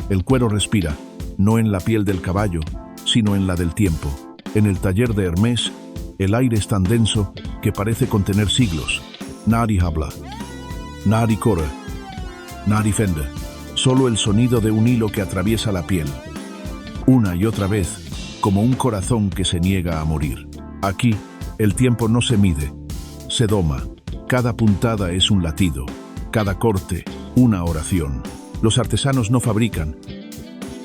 El cuero respira, no en la piel del caballo, sino en la del tiempo. En el taller de Hermés, el aire es tan denso que parece contener siglos. Nadie habla, nadie corre, nadie fende. Solo el sonido de un hilo que atraviesa la piel. Una y otra vez, como un corazón que se niega a morir. Aquí, el tiempo no se mide, se doma. Cada puntada es un latido, cada corte, una oración. Los artesanos no fabrican,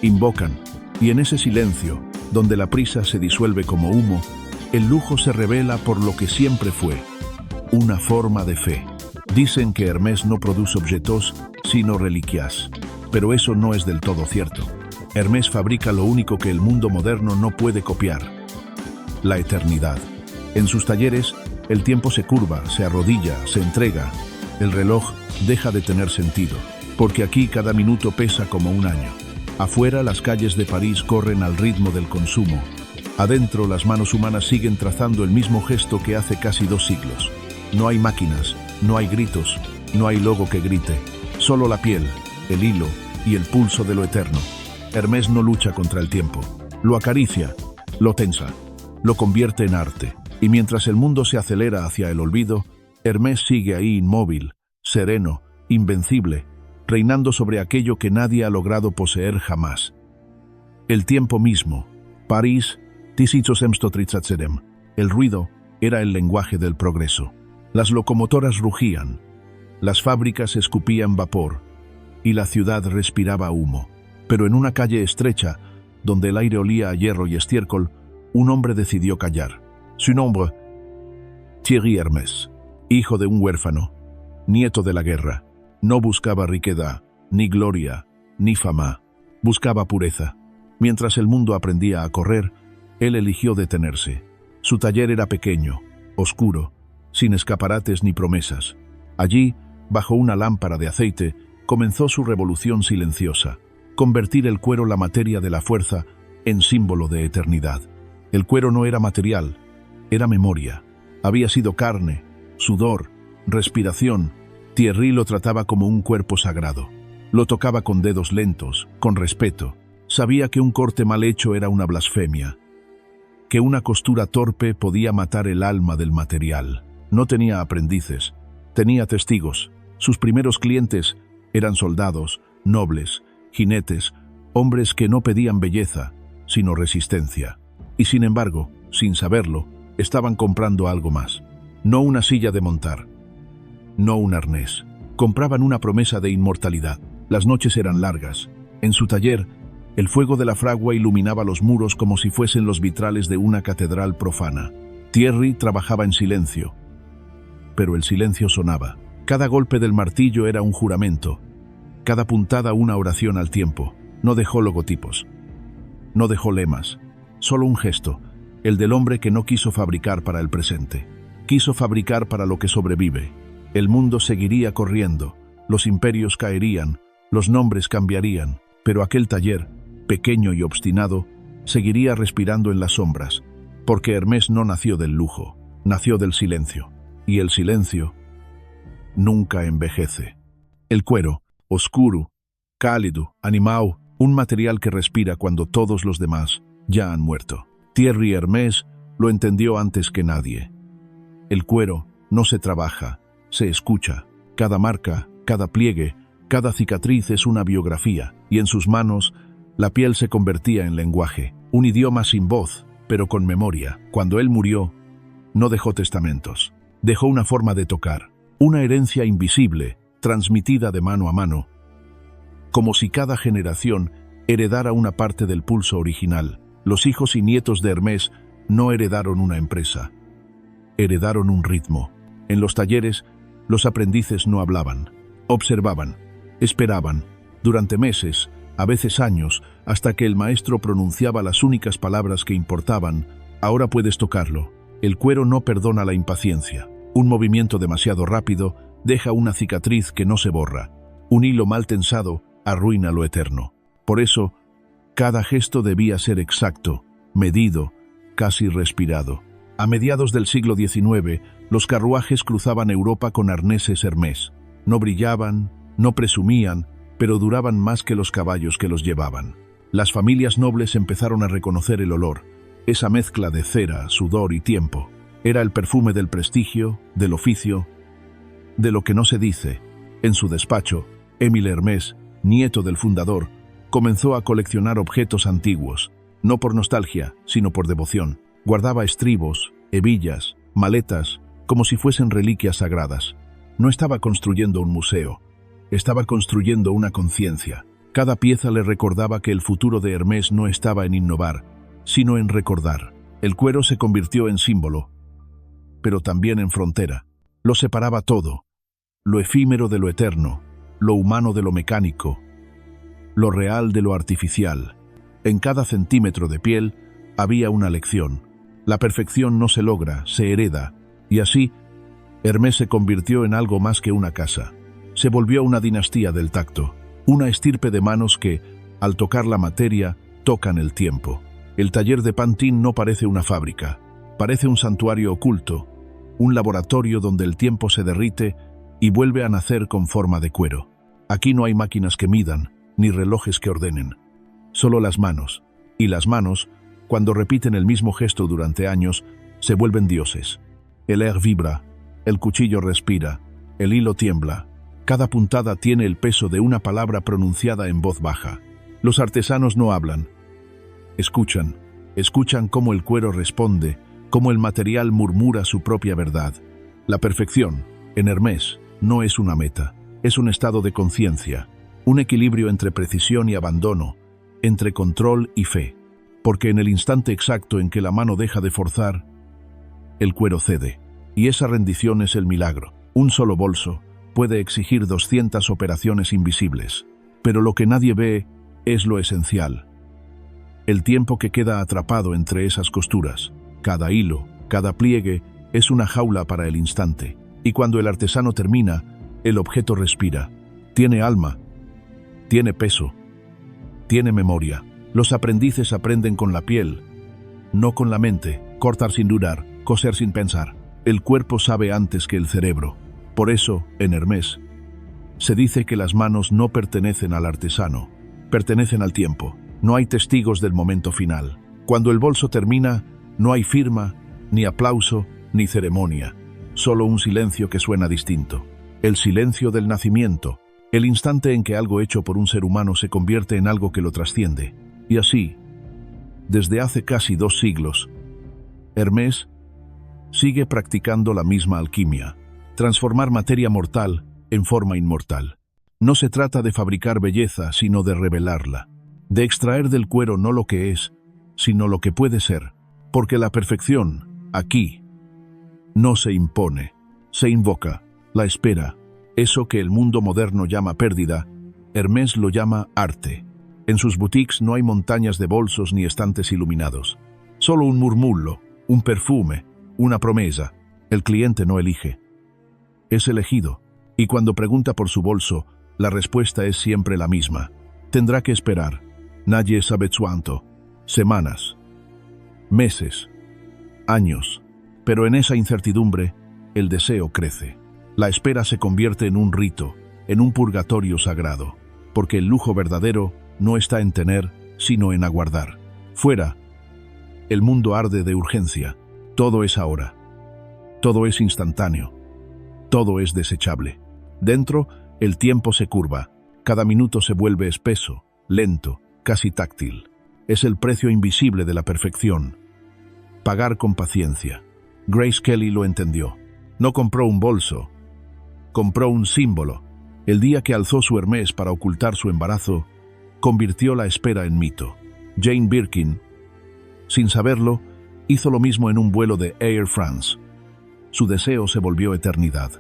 invocan, y en ese silencio, donde la prisa se disuelve como humo, el lujo se revela por lo que siempre fue, una forma de fe. Dicen que Hermés no produce objetos, sino reliquias, pero eso no es del todo cierto. Hermés fabrica lo único que el mundo moderno no puede copiar, la eternidad. En sus talleres, el tiempo se curva, se arrodilla, se entrega. El reloj deja de tener sentido, porque aquí cada minuto pesa como un año. Afuera, las calles de París corren al ritmo del consumo. Adentro, las manos humanas siguen trazando el mismo gesto que hace casi 2 siglos. No hay máquinas, no hay gritos, no hay logo que grite. Solo la piel, el hilo y el pulso de lo eterno. Hermés no lucha contra el tiempo. Lo acaricia, lo tensa, lo convierte en arte. Y mientras el mundo se acelera hacia el olvido, Hermés sigue ahí inmóvil, sereno, invencible, reinando sobre aquello que nadie ha logrado poseer jamás. El tiempo mismo, París, 1837. El ruido era el lenguaje del progreso. Las locomotoras rugían, las fábricas escupían vapor y la ciudad respiraba humo. Pero en una calle estrecha, donde el aire olía a hierro y estiércol, un hombre decidió callar. Su nombre, Thierry Hermés, hijo de un huérfano, nieto de la guerra. No buscaba riqueza, ni gloria, ni fama. Buscaba pureza. Mientras el mundo aprendía a correr, él eligió detenerse. Su taller era pequeño, oscuro, sin escaparates ni promesas. Allí, bajo una lámpara de aceite, comenzó su revolución silenciosa. Convertir el cuero, la materia de la fuerza, en símbolo de eternidad. El cuero no era material, era memoria. Había sido carne, sudor, respiración. Thierry lo trataba como un cuerpo sagrado. Lo tocaba con dedos lentos, con respeto. Sabía que un corte mal hecho era una blasfemia, que una costura torpe podía matar el alma del material. No tenía aprendices, tenía testigos. Sus primeros clientes eran soldados, nobles, jinetes, hombres que no pedían belleza, sino resistencia. Y sin embargo, sin saberlo, estaban comprando algo más. No una silla de montar, no un arnés. Compraban una promesa de inmortalidad. Las noches eran largas. En su taller, el fuego de la fragua iluminaba los muros como si fuesen los vitrales de una catedral profana. Thierry trabajaba en silencio, pero el silencio sonaba. Cada golpe del martillo era un juramento, cada puntada una oración al tiempo. No dejó logotipos, no dejó lemas, solo un gesto, el del hombre que no quiso fabricar para el presente. Quiso fabricar para lo que sobrevive. El mundo seguiría corriendo, los imperios caerían, los nombres cambiarían, pero aquel taller, pequeño y obstinado, seguiría respirando en las sombras, porque Hermés no nació del lujo, nació del silencio, y el silencio nunca envejece. El cuero, oscuro, cálido, animado, un material que respira cuando todos los demás ya han muerto. Thierry Hermés lo entendió antes que nadie. El cuero no se trabaja, se escucha. Cada marca, cada pliegue, cada cicatriz es una biografía, y en sus manos la piel se convertía en lenguaje, un idioma sin voz, pero con memoria. Cuando él murió, no dejó testamentos, dejó una forma de tocar, una herencia invisible, transmitida de mano a mano, como si cada generación heredara una parte del pulso original. Los hijos y nietos de Hermés no heredaron una empresa, heredaron un ritmo. En los talleres, los aprendices no hablaban, observaban, esperaban, durante meses, a veces años, hasta que el maestro pronunciaba las únicas palabras que importaban. Ahora puedes tocarlo. El cuero no perdona la impaciencia. Un movimiento demasiado rápido deja una cicatriz que no se borra. Un hilo mal tensado arruina lo eterno. Por eso, cada gesto debía ser exacto, medido, casi respirado. A mediados del siglo XIX, los carruajes cruzaban Europa con arneses Hermés. No brillaban, no presumían, pero duraban más que los caballos que los llevaban. Las familias nobles empezaron a reconocer el olor, esa mezcla de cera, sudor y tiempo. Era el perfume del prestigio, del oficio, de lo que no se dice. En su despacho, Émile Hermès, nieto del fundador, comenzó a coleccionar objetos antiguos, no por nostalgia, sino por devoción. Guardaba estribos, hebillas, maletas, como si fuesen reliquias sagradas. No estaba construyendo un museo, estaba construyendo una conciencia. Cada pieza le recordaba que el futuro de Hermès no estaba en innovar, sino en recordar. El cuero se convirtió en símbolo, pero también en frontera. Lo separaba todo, lo efímero de lo eterno, lo humano de lo mecánico, lo real de lo artificial. En cada centímetro de piel había una lección. La perfección no se logra, se hereda, y así, Hermès se convirtió en algo más que una casa. Se volvió una dinastía del tacto, una estirpe de manos que, al tocar la materia, tocan el tiempo. El taller de Pantin no parece una fábrica, parece un santuario oculto, un laboratorio donde el tiempo se derrite y vuelve a nacer con forma de cuero. Aquí no hay máquinas que midan, ni relojes que ordenen. Solo las manos. Y las manos, cuando repiten el mismo gesto durante años, se vuelven dioses. El air vibra, el cuchillo respira, el hilo tiembla. Cada puntada tiene el peso de una palabra pronunciada en voz baja. Los artesanos no hablan. Escuchan cómo el cuero responde, cómo el material murmura su propia verdad. La perfección, en Hermès, no es una meta, es un estado de conciencia, un equilibrio entre precisión y abandono, entre control y fe, porque en el instante exacto en que la mano deja de forzar, el cuero cede, y esa rendición es el milagro. Un solo bolso puede exigir 200 operaciones invisibles, pero lo que nadie ve es lo esencial. El tiempo que queda atrapado entre esas costuras, cada hilo, cada pliegue, es una jaula para el instante, y cuando el artesano termina, el objeto respira, tiene alma, tiene peso, tiene memoria. Los aprendices aprenden con la piel, no con la mente, cortar sin dudar, coser sin pensar. El cuerpo sabe antes que el cerebro. Por eso, en Hermès, se dice que las manos no pertenecen al artesano, pertenecen al tiempo. No hay testigos del momento final. Cuando el bolso termina, no hay firma, ni aplauso, ni ceremonia. Solo un silencio que suena distinto. El silencio del nacimiento. El instante en que algo hecho por un ser humano se convierte en algo que lo trasciende. Y así, desde hace casi 2 siglos, Hermès sigue practicando la misma alquimia. Transformar materia mortal en forma inmortal. No se trata de fabricar belleza, sino de revelarla. De extraer del cuero no lo que es, sino lo que puede ser. Porque la perfección, aquí, no se impone, se invoca, la espera. Eso que el mundo moderno llama pérdida, Hermès lo llama arte. En sus boutiques no hay montañas de bolsos ni estantes iluminados. Solo un murmullo, un perfume, una promesa. El cliente no elige. Es elegido. Y cuando pregunta por su bolso, la respuesta es siempre la misma. Tendrá que esperar. Nadie sabe cuánto. Semanas. Meses. Años. Pero en esa incertidumbre, el deseo crece. La espera se convierte en un rito, en un purgatorio sagrado. Porque el lujo verdadero no está en tener, sino en aguardar. Fuera, el mundo arde de urgencia. Todo es ahora. Todo es instantáneo. Todo es desechable. Dentro, el tiempo se curva. Cada minuto se vuelve espeso, lento, casi táctil. Es el precio invisible de la perfección. Pagar con paciencia. Grace Kelly lo entendió. No compró un bolso. Compró un símbolo. El día que alzó su Hermès para ocultar su embarazo, convirtió la espera en mito. Jane Birkin, sin saberlo, hizo lo mismo en un vuelo de Air France. Su deseo se volvió eternidad.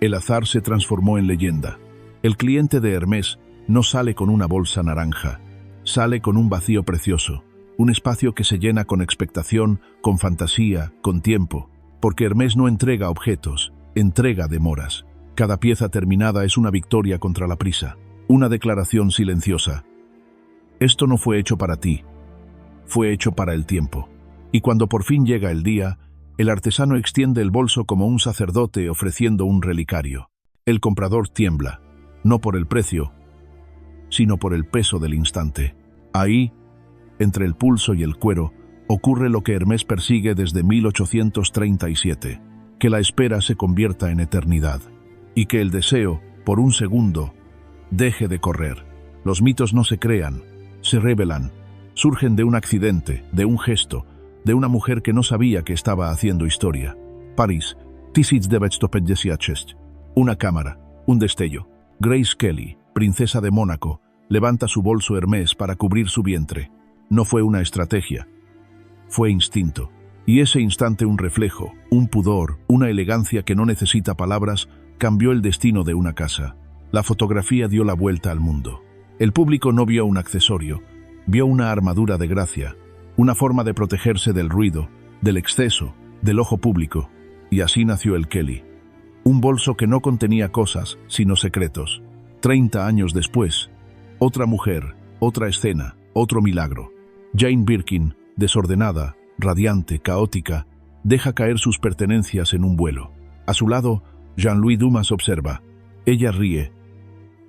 El azar se transformó en leyenda. El cliente de Hermès no sale con una bolsa naranja, sale con un vacío precioso, un espacio que se llena con expectación, con fantasía, con tiempo, porque Hermès no entrega objetos, entrega demoras. Cada pieza terminada es una victoria contra la prisa, una declaración silenciosa. Esto no fue hecho para ti, fue hecho para el tiempo. Y cuando por fin llega el día, el artesano extiende el bolso como un sacerdote ofreciendo un relicario. El comprador tiembla, no por el precio, sino por el peso del instante. Ahí, entre el pulso y el cuero, ocurre lo que Hermés persigue desde 1837, que la espera se convierta en eternidad, y que el deseo, por un segundo, deje de correr. Los mitos no se crean, se revelan, surgen de un accidente, de un gesto, de una mujer que no sabía que estaba haciendo historia. París, 1956. Una cámara, un destello. Grace Kelly, princesa de Mónaco, levanta su bolso Hermés para cubrir su vientre. No fue una estrategia, fue instinto. Y ese instante, un reflejo, un pudor, una elegancia que no necesita palabras, cambió el destino de una casa. La fotografía dio la vuelta al mundo. El público no vio un accesorio, vio una armadura de gracia, una forma de protegerse del ruido, del exceso, del ojo público. Y así nació el Kelly. Un bolso que no contenía cosas, sino secretos. 30 años después, otra mujer, otra escena, otro milagro. Jane Birkin, desordenada, radiante, caótica, deja caer sus pertenencias en un vuelo. A su lado, Jean-Louis Dumas observa. Ella ríe.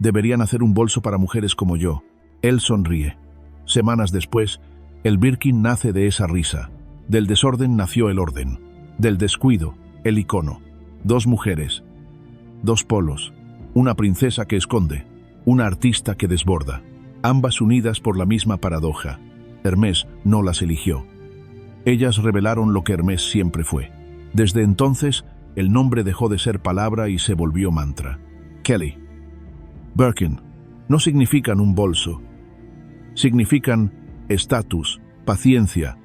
Deberían hacer un bolso para mujeres como yo. Él sonríe. Semanas después, el Birkin nace de esa risa. Del desorden nació el orden. Del descuido, el icono. Dos mujeres, dos polos, una princesa que esconde, una artista que desborda, ambas unidas por la misma paradoja. Hermés no las eligió. Ellas revelaron lo que Hermés siempre fue. Desde entonces, el nombre dejó de ser palabra y se volvió mantra. Kelly. Birkin. No significan un bolso. Significan estatus, paciencia,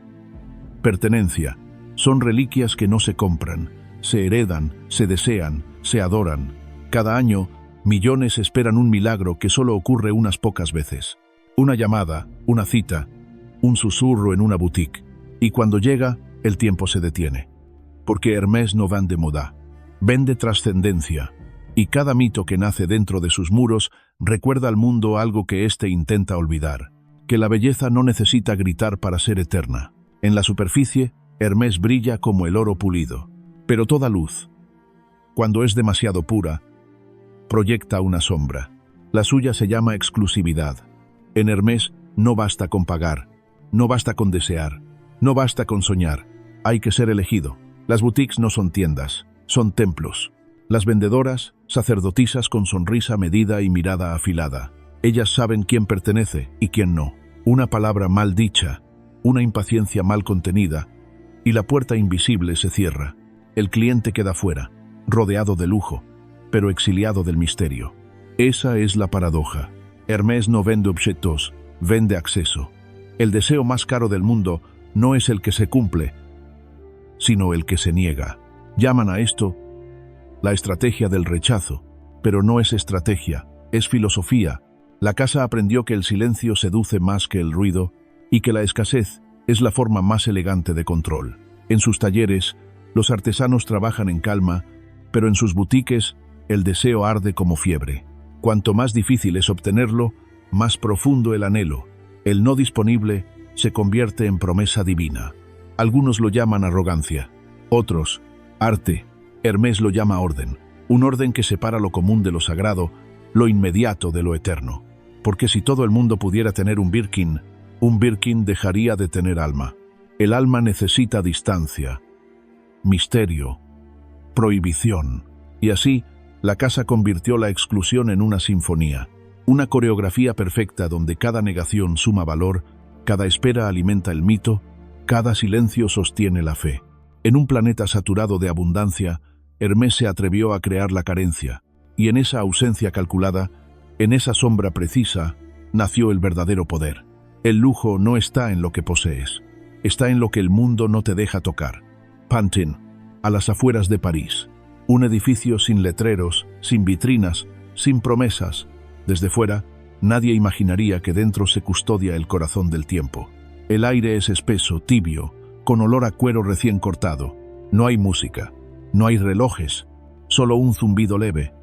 pertenencia. Son reliquias que no se compran, se heredan, se desean, se adoran. Cada año, millones esperan un milagro que solo ocurre unas pocas veces. Una llamada, una cita, un susurro en una boutique. Y cuando llega, el tiempo se detiene. Porque Hermés no vende moda, vende trascendencia. Y cada mito que nace dentro de sus muros recuerda al mundo algo que éste intenta olvidar. Que la belleza no necesita gritar para ser eterna. En la superficie, Hermés brilla como el oro pulido. Pero toda luz, cuando es demasiado pura, proyecta una sombra. La suya se llama exclusividad. En Hermés no basta con pagar, no basta con desear, no basta con soñar. Hay que ser elegido. Las boutiques no son tiendas, son templos. Las vendedoras, sacerdotisas con sonrisa medida y mirada afilada. Ellas saben quién pertenece y quién no. Una palabra mal dicha, una impaciencia mal contenida, y la puerta invisible se cierra. El cliente queda fuera, rodeado de lujo, pero exiliado del misterio. Esa es la paradoja. Hermés no vende objetos, vende acceso. El deseo más caro del mundo no es el que se cumple, sino el que se niega. Llaman a esto la estrategia del rechazo, pero no es estrategia, es filosofía. La casa aprendió que el silencio seduce más que el ruido y que la escasez es la forma más elegante de control. En sus talleres, los artesanos trabajan en calma, pero en sus boutiques, el deseo arde como fiebre. Cuanto más difícil es obtenerlo, más profundo el anhelo. El no disponible se convierte en promesa divina. Algunos lo llaman arrogancia, otros, arte. Hermés lo llama orden, un orden que separa lo común de lo sagrado, lo inmediato de lo eterno. Porque si todo el mundo pudiera tener un Birkin dejaría de tener alma. El alma necesita distancia, misterio, prohibición. Y así, la casa convirtió la exclusión en una sinfonía, una coreografía perfecta donde cada negación suma valor, cada espera alimenta el mito, cada silencio sostiene la fe. En un planeta saturado de abundancia, Hermés se atrevió a crear la carencia, y en esa ausencia calculada, en esa sombra precisa, nació el verdadero poder. El lujo no está en lo que posees, está en lo que el mundo no te deja tocar. Pantin, a las afueras de París. Un edificio sin letreros, sin vitrinas, sin promesas. Desde fuera, nadie imaginaría que dentro se custodia el corazón del tiempo. El aire es espeso, tibio, con olor a cuero recién cortado. No hay música, no hay relojes, solo un zumbido leve.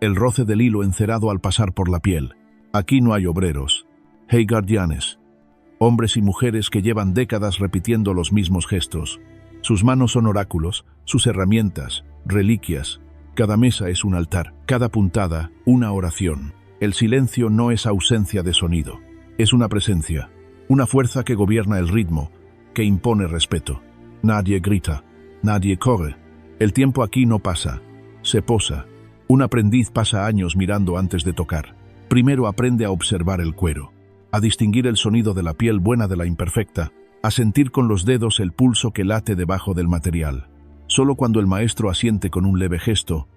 El roce del hilo encerado al pasar por la piel. Aquí no hay obreros, hay guardianes, hombres y mujeres que llevan décadas repitiendo los mismos gestos. Sus manos son oráculos, sus herramientas, reliquias. Cada mesa es un altar, cada puntada, una oración. El silencio no es ausencia de sonido, es una presencia, una fuerza que gobierna el ritmo, que impone respeto. Nadie grita, nadie corre. El tiempo aquí no pasa, se posa. Un aprendiz pasa años mirando antes de tocar. Primero aprende a observar el cuero, a distinguir el sonido de la piel buena de la imperfecta, a sentir con los dedos el pulso que late debajo del material. Solo cuando el maestro asiente con un leve gesto,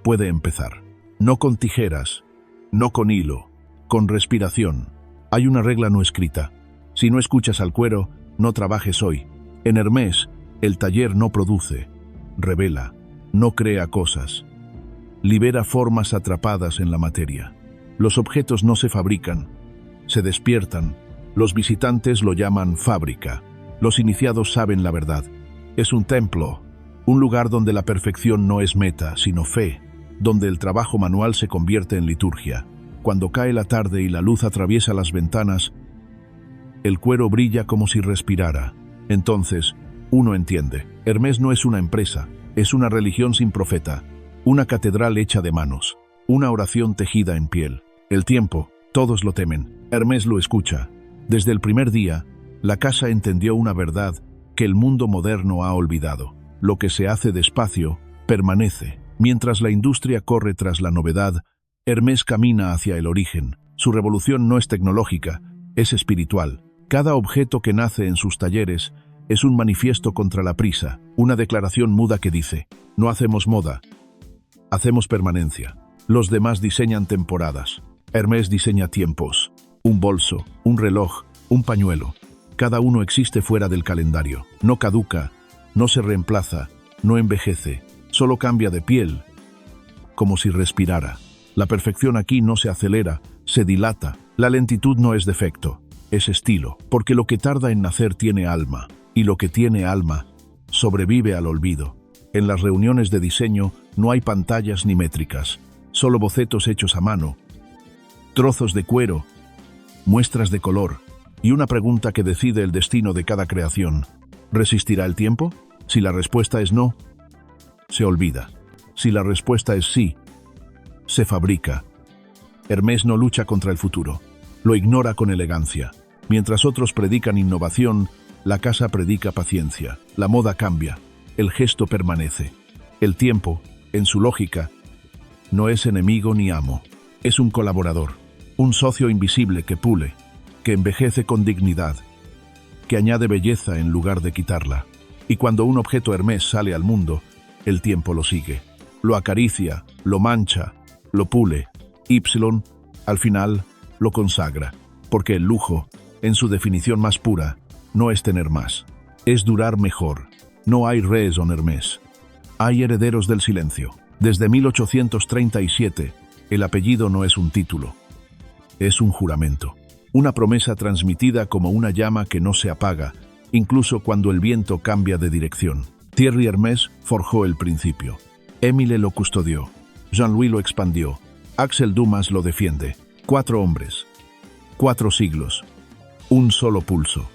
puede empezar. No con tijeras, no con hilo, con respiración. Hay una regla no escrita. Si no escuchas al cuero, no trabajes hoy. En Hermès, el taller no produce, revela, no crea cosas. Libera formas atrapadas en la materia. Los objetos no se fabrican, se despiertan. Los visitantes lo llaman fábrica. Los iniciados saben la verdad. Es un templo, un lugar donde la perfección no es meta, sino fe, donde el trabajo manual se convierte en liturgia. Cuando cae la tarde y la luz atraviesa las ventanas, el cuero brilla como si respirara. Entonces, uno entiende. Hermès no es una empresa, es una religión sin profeta, una catedral hecha de manos, una oración tejida en piel. El tiempo, todos lo temen. Hermès lo escucha. Desde el primer día, la casa entendió una verdad que el mundo moderno ha olvidado. Lo que se hace despacio, permanece. Mientras la industria corre tras la novedad, Hermès camina hacia el origen. Su revolución no es tecnológica, es espiritual. Cada objeto que nace en sus talleres es un manifiesto contra la prisa, una declaración muda que dice: no hacemos moda, hacemos permanencia. Los demás diseñan temporadas. Hermès diseña tiempos. Un bolso, un reloj, un pañuelo. Cada uno existe fuera del calendario. No caduca, no se reemplaza, no envejece. Solo cambia de piel, como si respirara. La perfección aquí no se acelera, se dilata. La lentitud no es defecto, es estilo, porque lo que tarda en nacer tiene alma, y lo que tiene alma sobrevive al olvido. En las reuniones de diseño no hay pantallas ni métricas, solo bocetos hechos a mano, trozos de cuero, muestras de color, y una pregunta que decide el destino de cada creación. ¿Resistirá el tiempo? Si la respuesta es no, se olvida. Si la respuesta es sí, se fabrica. Hermès no lucha contra el futuro, lo ignora con elegancia. Mientras otros predican innovación, la casa predica paciencia. La moda cambia, el gesto permanece. El tiempo, en su lógica, no es enemigo ni amo. Es un colaborador, un socio invisible que pule, que envejece con dignidad, que añade belleza en lugar de quitarla. Y cuando un objeto Hermès sale al mundo, el tiempo lo sigue. Lo acaricia, lo mancha, lo pule. Y, al final, lo consagra. Porque el lujo, en su definición más pura, no es tener más, es durar mejor. No hay raison Hermès. Hay herederos del silencio. Desde 1837, el apellido no es un título, es un juramento. Una promesa transmitida como una llama que no se apaga, incluso cuando el viento cambia de dirección. Thierry Hermès forjó el principio. Émile lo custodió. Jean-Louis lo expandió. Axel Dumas lo defiende. 4 hombres. 4 siglos. Un solo pulso.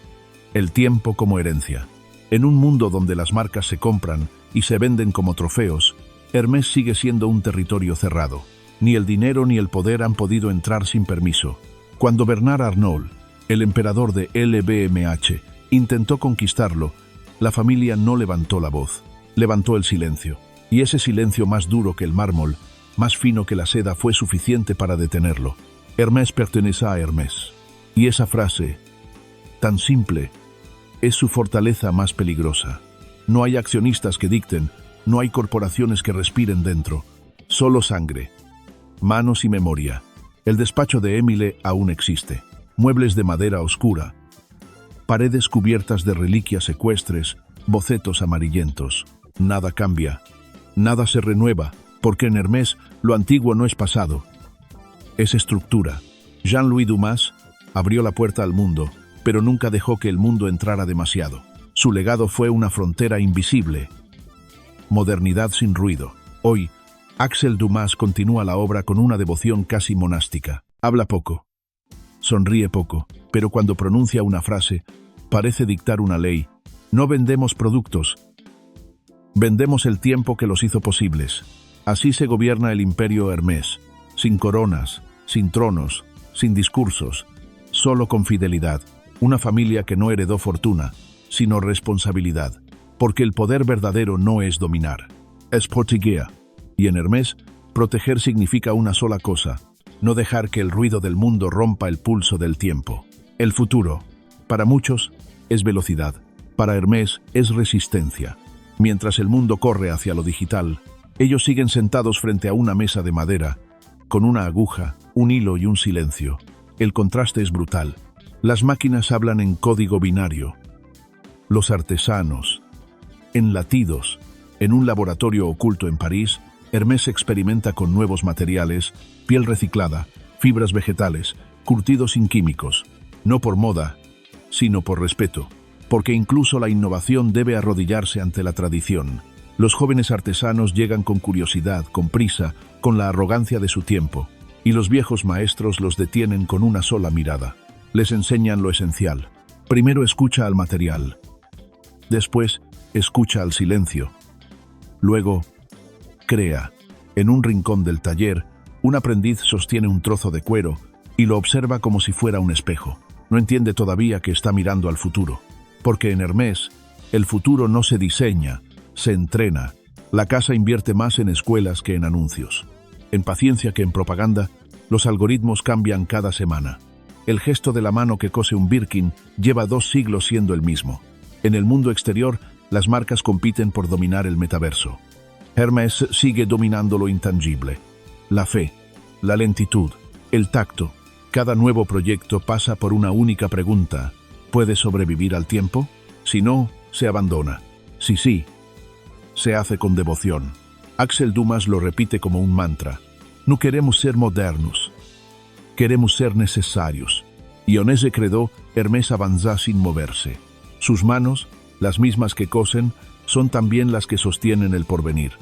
El tiempo como herencia. En un mundo donde las marcas se compran y se venden como trofeos, Hermès sigue siendo un territorio cerrado. Ni el dinero ni el poder han podido entrar sin permiso. Cuando Bernard Arnault, el emperador de LVMH, intentó conquistarlo, la familia no levantó la voz, levantó el silencio. Y ese silencio más duro que el mármol, más fino que la seda, fue suficiente para detenerlo. Hermès pertenece a Hermès. Y esa frase, tan simple, es su fortaleza más peligrosa. No hay accionistas que dicten, no hay corporaciones que respiren dentro. Solo sangre, manos y memoria. El despacho de Émile aún existe. Muebles de madera oscura, paredes cubiertas de reliquias ecuestres, bocetos amarillentos. Nada cambia, nada se renueva, porque en Hermès lo antiguo no es pasado, es estructura. Jean-Louis Dumas abrió la puerta al mundo, pero nunca dejó que el mundo entrara demasiado. Su legado fue una frontera invisible, modernidad sin ruido. Hoy, Axel Dumas continúa la obra con una devoción casi monástica. Habla poco, sonríe poco, pero cuando pronuncia una frase, parece dictar una ley. No vendemos productos, vendemos el tiempo que los hizo posibles. Así se gobierna el imperio Hermès, sin coronas, sin tronos, sin discursos, solo con fidelidad. Una familia que no heredó fortuna, sino responsabilidad, porque el poder verdadero no es dominar, es proteger. Y en Hermès, proteger significa una sola cosa: no dejar que el ruido del mundo rompa el pulso del tiempo. El futuro, para muchos, es velocidad. Para Hermès es resistencia. Mientras el mundo corre hacia lo digital, ellos siguen sentados frente a una mesa de madera, con una aguja, un hilo y un silencio. El contraste es brutal. Las máquinas hablan en código binario. Los artesanos, en latidos. En un laboratorio oculto en París, Hermès experimenta con nuevos materiales, piel reciclada, fibras vegetales, curtidos sin químicos. No por moda, sino por respeto, porque incluso la innovación debe arrodillarse ante la tradición. Los jóvenes artesanos llegan con curiosidad, con prisa, con la arrogancia de su tiempo, y los viejos maestros los detienen con una sola mirada. Les enseñan lo esencial. Primero escucha al material, después escucha al silencio. Luego, crea. En un rincón del taller, un aprendiz sostiene un trozo de cuero y lo observa como si fuera un espejo. No entiende todavía que está mirando al futuro, porque en Hermès, el futuro no se diseña, se entrena. La casa invierte más en escuelas que en anuncios, en paciencia que en propaganda. Los algoritmos cambian cada semana. El gesto de la mano que cose un Birkin lleva 2 siglos siendo el mismo. En el mundo exterior, las marcas compiten por dominar el metaverso. Hermès sigue dominando lo intangible. La fe, la lentitud, el tacto. Cada nuevo proyecto pasa por una única pregunta: ¿puede sobrevivir al tiempo? Si no, se abandona. Si sí, se hace con devoción. Axel Dumas lo repite como un mantra: no queremos ser modernos, queremos ser necesarios. Y en ese credo, Hermès avanza sin moverse. Sus manos, las mismas que cosen, son también las que sostienen el porvenir.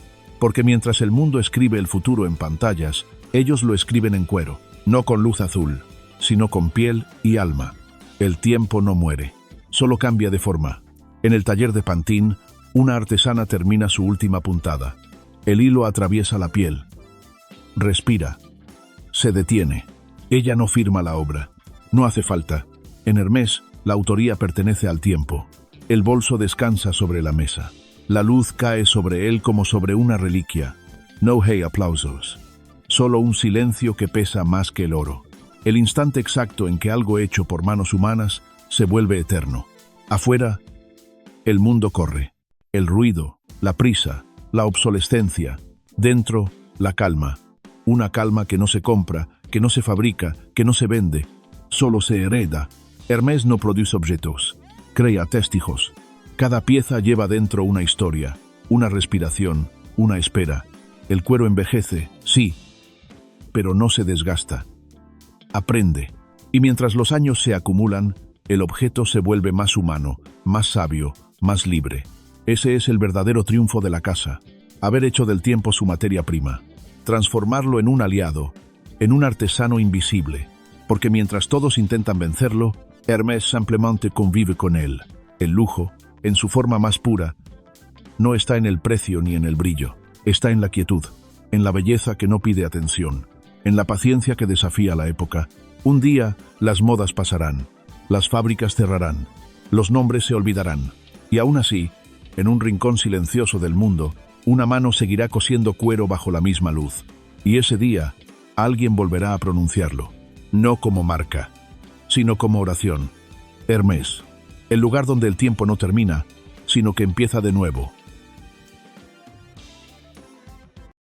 Porque mientras el mundo escribe el futuro en pantallas, ellos lo escriben en cuero, no con luz azul, sino con piel y alma. El tiempo no muere, solo cambia de forma. En el taller de Pantin, una artesana termina su última puntada. El hilo atraviesa la piel. Respira. Se detiene. Ella no firma la obra. No hace falta. En Hermès, la autoría pertenece al tiempo. El bolso descansa sobre la mesa. La luz cae sobre él como sobre una reliquia. No hay aplausos. Solo un silencio que pesa más que el oro. El instante exacto en que algo hecho por manos humanas se vuelve eterno. Afuera, el mundo corre. El ruido, la prisa, la obsolescencia. Dentro, la calma. Una calma que no se compra, que no se fabrica, que no se vende. Solo se hereda. Hermès no produce objetos. Crea testigos. Cada pieza lleva dentro una historia, una respiración, una espera. El cuero envejece, sí, pero no se desgasta. Aprende. Y mientras los años se acumulan, el objeto se vuelve más humano, más sabio, más libre. Ese es el verdadero triunfo de la casa. Haber hecho del tiempo su materia prima. Transformarlo en un aliado, en un artesano invisible. Porque mientras todos intentan vencerlo, Hermès simplemente convive con él. El lujo, en su forma más pura, no está en el precio ni en el brillo. Está en la quietud, en la belleza que no pide atención, en la paciencia que desafía la época. Un día, las modas pasarán, las fábricas cerrarán, los nombres se olvidarán. Y aún así, en un rincón silencioso del mundo, una mano seguirá cosiendo cuero bajo la misma luz. Y ese día, alguien volverá a pronunciarlo, no como marca, sino como oración. Hermès, el lugar donde el tiempo no termina, sino que empieza de nuevo.